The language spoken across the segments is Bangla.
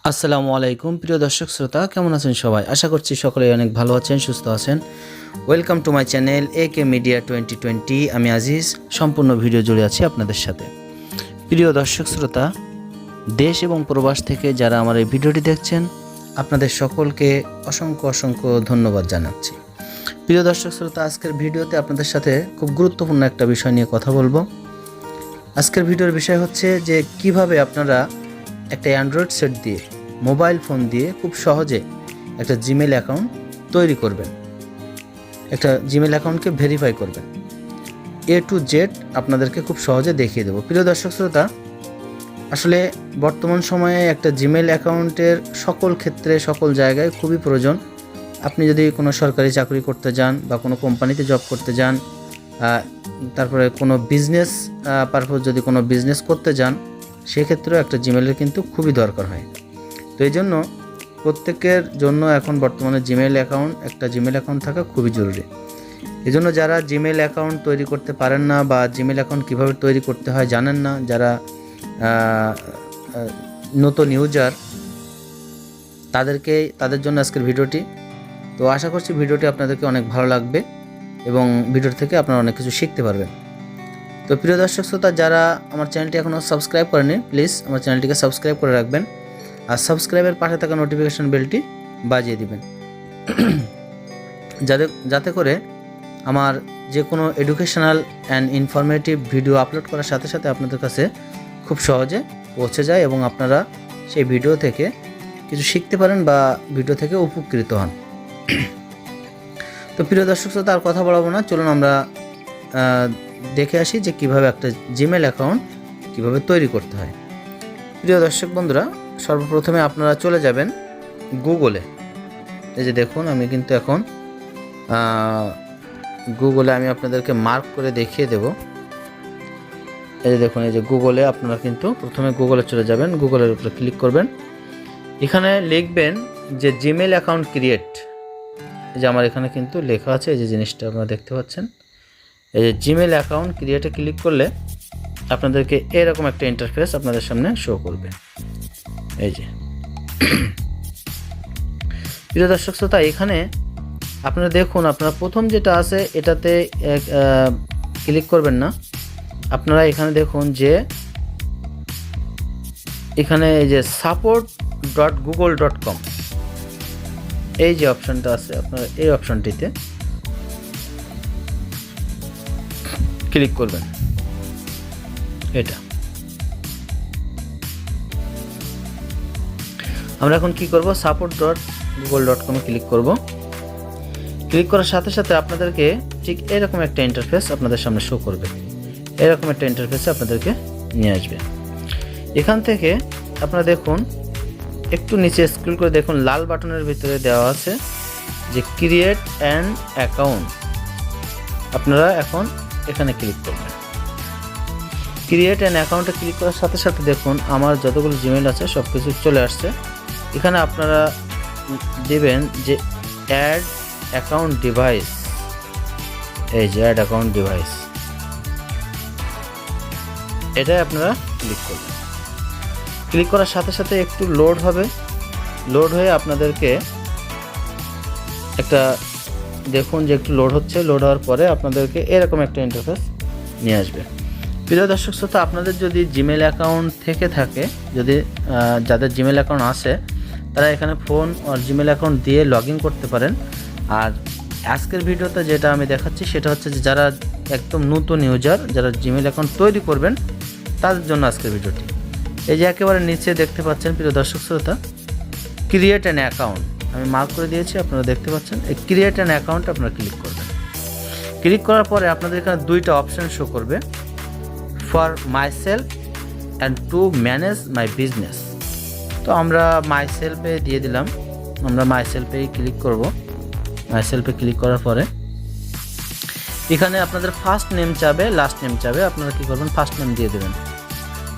আসসালামু আলাইকুম প্রিয় দর্শক শ্রোতা, কেমন আছেন সবাই? আশা করছি সকলেই অনেক ভালো আছেন, সুস্থ আছেন। Welcome to my channel media 2020। আমি আজিজ, সম্পূর্ণ ভিডিও জুড়ে আছি আপনাদের সাথে। প্রিয় দর্শক শ্রোতা, দেশ এবং প্রবাস থেকে যারা আমার এই ভিডিওটি দেখছেন, আপনাদের সকলকে অসংখ্য ধন্যবাদ জানাচ্ছি। প্রিয় দর্শক শ্রোতা, আজকের ভিডিওতে আপনাদের সাথে খুব গুরুত্বপূর্ণ একটা বিষয় নিয়ে কথা বলবো। আজকের ভিডিওর বিষয় হচ্ছে যে কিভাবে আপনারা একটা অ্যান্ড্রয়েড সেট দিয়ে, মোবাইল ফোন দিয়ে খুব সহজে একটা জিমেল অ্যাকাউন্ট তৈরি করবেন, একটা জিমেল অ্যাকাউন্টকে ভেরিফাই করবেন। A to Z আপনাদেরকে খুব সহজে দেখিয়ে দেবো। প্রিয় দর্শক শ্রোতা, আসলে বর্তমান সময়ে একটা জিমেল অ্যাকাউন্টের সকল ক্ষেত্রে, সকল জায়গায় খুবই প্রয়োজন। আপনি যদি কোনো সরকারি চাকরি করতে যান বা কোনো কোম্পানিতে জব করতে যান, তারপরে কোনো বিজনেস পারপোজ যদি কোনো বিজনেস করতে যান, সেক্ষেত্রেও একটা জিমেলের কিন্তু খুবই দরকার হয়। তো এই জন্য প্রত্যেকের জন্য এখন বর্তমানে একটা জিমেল অ্যাকাউন্ট থাকা খুবই জরুরি। এই জন্য যারা জিমেল অ্যাকাউন্ট তৈরি করতে পারেন না বা জিমেল অ্যাকাউন্ট কীভাবে তৈরি করতে হয় জানেন না, যারা নতুন ইউজার, তাদের জন্য আজকের ভিডিওটি। তো আশা করছি ভিডিওটি আপনাদেরকে অনেক ভালো লাগবে এবং ভিডিও থেকে আপনারা অনেক কিছু শিখতে পারবেন। তো প্রিয় দর্শক শ্রোতা, যারা আমার চ্যানেলটি এখনও সাবস্ক্রাইব করেনি, প্লিজ আমার চ্যানেলটিকে সাবস্ক্রাইব করে রাখবেন আর সাবস্ক্রাইবের পাশে থাকা নোটিফিকেশন বেলটি বাজিয়ে দিবেন, যাতে করে আমার যে কোনো educational and informative video upload করার সাথে সাথে আপনাদের কাছে খুব সহজে পৌঁছে যায় এবং আপনারা সেই ভিডিও থেকে কিছু শিখতে পারেন বা ভিডিও থেকে উপকৃত হন। তো প্রিয় দর্শক শ্রোতা, আর কথা বলবো না, চলুন আমরা দেখে আসি যে কিভাবে একটা জিমেল অ্যাকাউন্ট কিভাবে তৈরি করতে হয়। প্রিয় দর্শক বন্ধুরা, সর্বপ্রথমে আপনারা চলে যাবেন গুগলে। এই যে দেখুন, আমি কিন্তু এখন গুগলে আমি আপনাদেরকে মার্ক করে দেখিয়ে দেব। এই যে দেখুন, এই যে গুগলে আপনারা কিন্তু প্রথমে গুগলে চলে যাবেন, গুগলের উপরে ক্লিক করবেন। এখানে লিখবেন যে জিমেল অ্যাকাউন্ট ক্রিয়েট। এই যে আমার এখানে কিন্তু লেখা আছে, এই যে জিনিসটা আপনারা দেখতে পাচ্ছেন। এই যে জিমেল অ্যাকাউন্ট ক্রিয়েটে ক্লিক করলে আপনাদেরকে এরকম একটা ইন্টারফেস আপনাদের সামনে শো করবে। এই যে প্রিয় দর্শক শ্রোতা, এখানে আপনারা দেখুন, আপনারা প্রথম যেটা আছে এটাতে ক্লিক করবেন না। আপনারা এখানে দেখুন যে এখানে এই যে support.google.com এই যে অপশনটা আছে, আপনারা এই অপশনটিতে ক্লিক করবেন। এটা আমরা এখন কি করব, support.google.com এ ক্লিক করব। ক্লিক করার সাথে সাথে আপনাদেরকে ঠিক এরকম একটা ইন্টারফেস আপনাদের সামনে শো করবে। এরকম একটা ইন্টারফেসে আপনাদেরকে নিয়ে আসবে। এখান থেকে আপনারা দেখুন, একটু নিচে স্ক্রল করে দেখুন, লাল বাটনের ভিতরে দেওয়া আছে যে ক্রিয়েট অ্যান অ্যাকাউন্ট। আপনারা এখন এখানে ক্লিক করবেন। ক্রিয়েট অ্যান অ্যাকাউন্টে ক্লিক করার সাথে সাথে দেখুন আমার যতগুলো জিমেল আছে সব কিছু চলে আসছে। এখানে আপনারা দেবেন যে অ্যাড অ্যাকাউন্ট ডিভাইস। এই যে অ্যাড অ্যাকাউন্ট ডিভাইস, এটাই আপনারা ক্লিক করবেন। ক্লিক করার সাথে সাথে একটু লোড হবে, লোড হয়ে আপনাদেরকে একটা দেখুন যে একটু লোড হচ্ছে। লোড হওয়ার পরে আপনাদেরকে এরকম একটা ইন্টারফেস নিয়ে আসবে। প্রিয় দর্শক শ্রোতা, আপনাদের যদি জিমেল অ্যাকাউন্ট থেকে থাকে, যদি যাদের জিমেল অ্যাকাউন্ট আছে তারা এখানে ফোন আর জিমেল অ্যাকাউন্ট দিয়ে লগ ইন করতে পারেন। আর আজকের ভিডিওতে যেটা আমি দেখাচ্ছি সেটা হচ্ছে যে যারা একদম নতুন ইউজার, যারা জিমেল অ্যাকাউন্ট তৈরি করবেন, তাদের জন্য আজকের ভিডিওটি। এই যে একেবারে নিচে দেখতে পাচ্ছেন প্রিয় দর্শক শ্রোতা, ক্রিয়েট অ্যান অ্যাকাউন্ট আমি মার্ক করে দিয়েছি, আপনারা দেখতে পাচ্ছেন। এই ক্রিয়েট অ্যান অ্যাকাউন্ট আপনারা ক্লিক করবেন। ক্লিক করার পরে আপনাদের এখানে দুইটা অপশান শো করবে, for myself and to manage my business. তো আমরা মাইসেলফে দিয়ে দিলাম, আমরা মাইসেলফেই ক্লিক করব। মাইসেলফে ক্লিক করার পরে এখানে আপনাদের ফার্স্ট নেম চাবে, লাস্ট নেম চাবে। আপনারা কী করবেন, ফার্স্ট নেম দিয়ে দেবেন।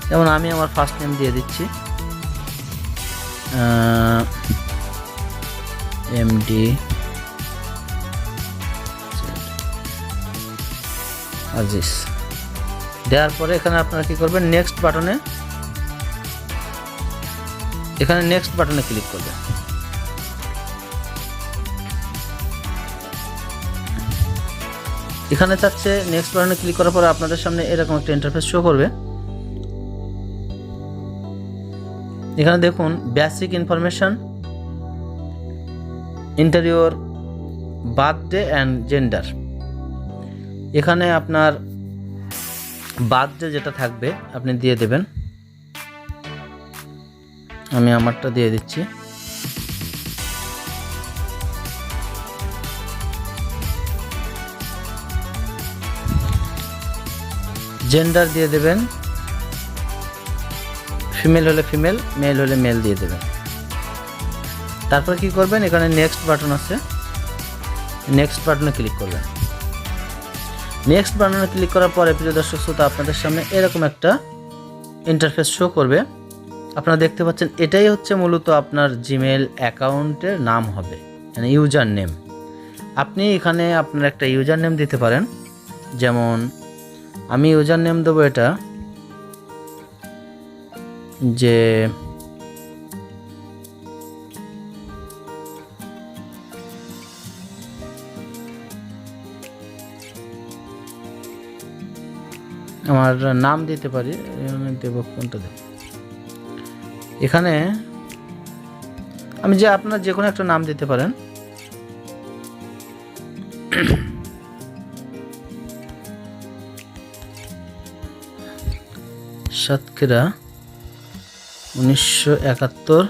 যেমন আমি আমার ফার্স্ট নেম দিয়ে দিচ্ছি MD আজিজ। দেওয়ার পরে এখানে আপনারা কী করবেন, নেক্সট বাটনে এখানে নেক্সট বাটনে ক্লিক করবেন। এখানে চাচ্ছে নেক্সট বাটনে ক্লিক করার পরে আপনাদের সামনে এরকম একটা ইন্টারফেস শো করবে। এখানে দেখুন basic information, interior, birthday and gender. এখানে আপনার বার্থডে যেটা থাকবে আপনি দিয়ে দেবেন। আমি আমারটা দিয়ে দিচ্ছি। জেন্ডার দিয়ে দেবেন, ফিমেল হলে ফিমেল, মেল হলে মেল দিয়ে দেবেন। তারপর কি করবেন, এখানে নেক্সট বাটন আছে, নেক্সট বাটনে ক্লিক করবেন। নেক্সট বাটনে ক্লিক করার পরে প্রিয় দর্শক শ্রোতা আপনাদের সামনে এরকম একটা ইন্টারফেস শো করবে। আপনারা দেখতে পাচ্ছেন এটাই হচ্ছে মূলত আপনার জিমেল অ্যাকাউন্টের নাম হবে, মানে ইউজার নেম। আপনি এখানে আপনার একটা ইউজার নেম দিতে পারেন, যেমন আমি ইউজার নেম দেবো এটা যে আমার নাম দিতে পারি, দেব কোনটা দেব, এখানে আমি যে আপনার যে কোনো একটা নাম দিতে পারেন। সাতক্ষীরা 1971,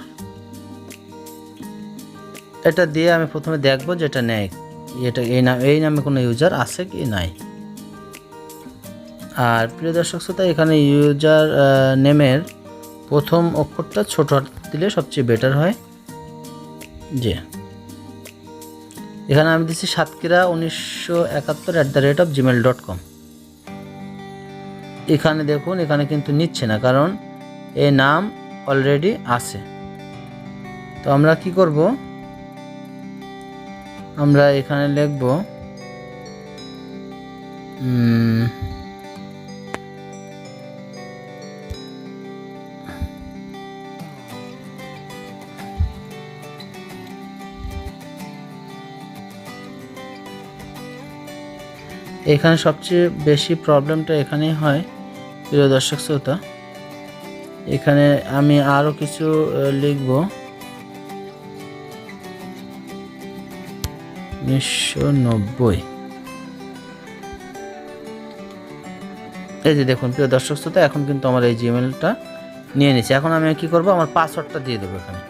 এটা দিয়ে আমি প্রথমে দেখবো যেটা নেয়, এটা এই নামে কোনো ইউজার আছে কি নাই। আর প্রিয় দর্শক শ্রোতা এখানে ইউজার নেমের প্রথম অক্ষরটা ছোট দিলে সবচেয়ে বেটার হয়। যে এখানে আমি দিচ্ছি সাতক্ষীরা 1971@gmail.com। এখানে দেখুন এখানে কিন্তু নিচ্ছে না, কারণ এই নাম অলরেডি আছে। তো আমরা কি করব, আমরা এখানে লিখব এখানে সবচেয়ে বেশি প্রবলেমটা এখানেই হয় প্রিয় দর্শক শ্রোতা। এখানে আমি আরও কিছু লিখব, 1990। এই যে দেখুন প্রিয় দর্শক শ্রোতা এখন কিন্তু আমার এই জিমেলটা নিয়ে নিচ্ছে। এখন আমি কি করব, আমার পাসওয়ার্ডটা দিয়ে দেবো। এখানে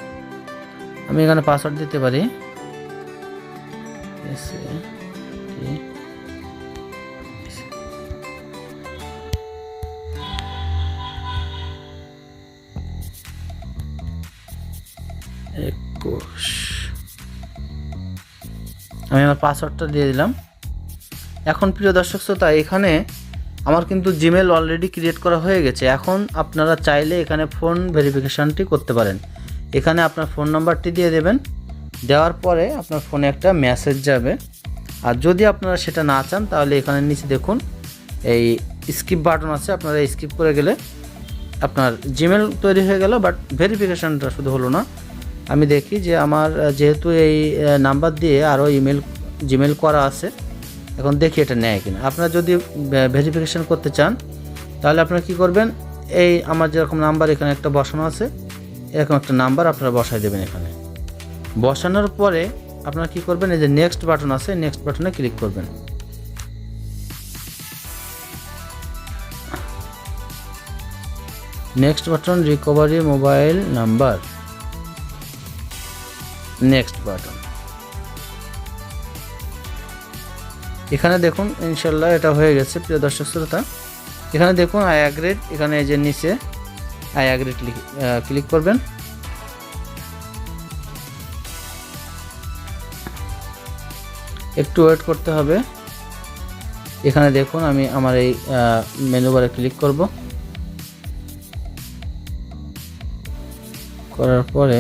আমি এখানে পাসওয়ার্ড দিতে পারি, আমি আমার পাসওয়ার্ডটা দিয়ে দিলাম। এখন প্রিয় দর্শক শ্রোতা এখানে আমার কিন্তু জিমেল অলরেডি ক্রিয়েট করা হয়ে গেছে। এখন আপনারা চাইলে এখানে ফোন ভেরিফিকেশানটি করতে পারেন। এখানে আপনার ফোন নাম্বারটি দিয়ে দেবেন, দেওয়ার পরে আপনার ফোনে একটা মেসেজ যাবে। আর যদি আপনারা সেটা না চান তাহলে এখানে নিচে দেখুন এই স্কিপ বাটন আছে, আপনারা স্কিপ করে গেলে আপনার জিমেল তৈরি হয়ে গেল, বাট ভেরিফিকেশানটা শুধু হলো না। আমি দেখি যে আমার যেহেতু এই নাম্বার দিয়ে আরও জিমেল করা আছে, এখন দেখি এটা নেয় কিনা। আপনারা যদি ভেরিফিকেশান করতে চান তাহলে আপনারা কি করবেন, এই আমার যেরকম নাম্বার এখানে একটা বসানো আছে, এরকম একটা নাম্বার আপনারা বসাই দেবেন। এখানে বসানোর পরে আপনারা কি করবেন, এই যে নেক্সট বাটন আছে, নেক্সট বাটনে ক্লিক করবেন। Next button, recovery mobile number, next button. এখানে দেখুন ইনশাল্লাহ এটা হয়ে গেছে প্রিয় দর্শক শ্রোতা। এখানে দেখুন আই অ্যাগ্রিড, এখানে এই যে নিচে আই অ্যাগ্রিড ক্লিক করবেন। একটু ওয়েট করতে হবে। এখানে দেখুন আমি আমার এই মেনু বারে ক্লিক করব, করার পরে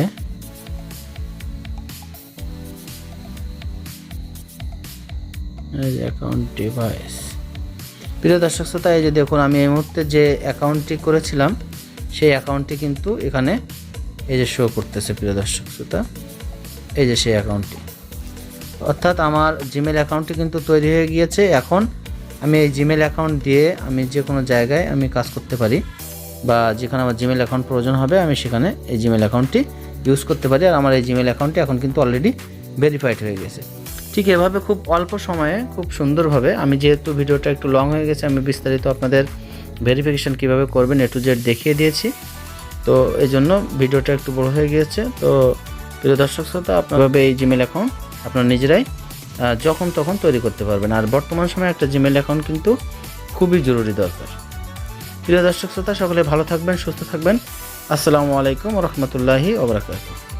অ্যাকাউন্ট ডিভাইস। প্রিয় দর্শক শ্রোতা এই যে দেখুন আমি এই মুহূর্তে যে অ্যাকাউন্টটি করেছিলাম সেই অ্যাকাউন্টটি কিন্তু এখানে এই যে শো করতেছে প্রিয় দর্শক শ্রোতা, এই যে সেই অ্যাকাউন্টটি, অর্থাৎ আমার জিমেল অ্যাকাউন্টটি কিন্তু তৈরি হয়ে গিয়েছে। এখন আমি এই জিমেল অ্যাকাউন্ট দিয়ে আমি যে কোনো জায়গায় আমি কাজ করতে পারি, বা যেখানে আমার জিমেল অ্যাকাউন্ট প্রয়োজন হবে আমি সেখানে এই জিমেল অ্যাকাউন্টটি ইউজ করতে পারি। আর আমার এই জিমেল অ্যাকাউন্টটি এখন কিন্তু অলরেডি ভেরিফাইড হয়ে গেছে। ঠিক এভাবে খুব অল্প সময়ে খুব সুন্দরভাবে, আমি যেহেতু ভিডিওটা একটু লং হয়ে গেছে, আমি বিস্তারিত আপনাদের ভেরিফিকেশান কীভাবে করবেন A to Z দেখিয়ে দিয়েছি, তো এই জন্য ভিডিওটা একটু বড় হয়ে গিয়েছে। তো প্রিয় দর্শক শ্রোতা, আপনারা এই জিমেল অ্যাকাউন্ট আপনারা নিজেরাই যখন তখন তৈরি করতে পারবেন। আর বর্তমান সময়ে একটা জিমেল অ্যাকাউন্ট কিন্তু খুবই জরুরি দরকার। প্রিয় দর্শক শ্রোতা, সকলে ভালো থাকবেন, সুস্থ থাকবেন। আসসালামু আলাইকুম ওয়া রাহমাতুল্লাহি ওয়া বারাকাতুহু।